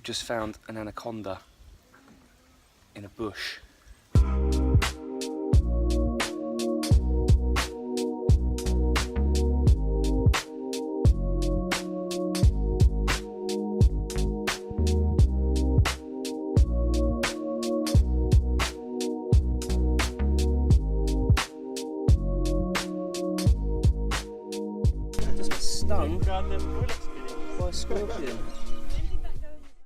just found an anaconda in a bush. I just got stung by a scorpion.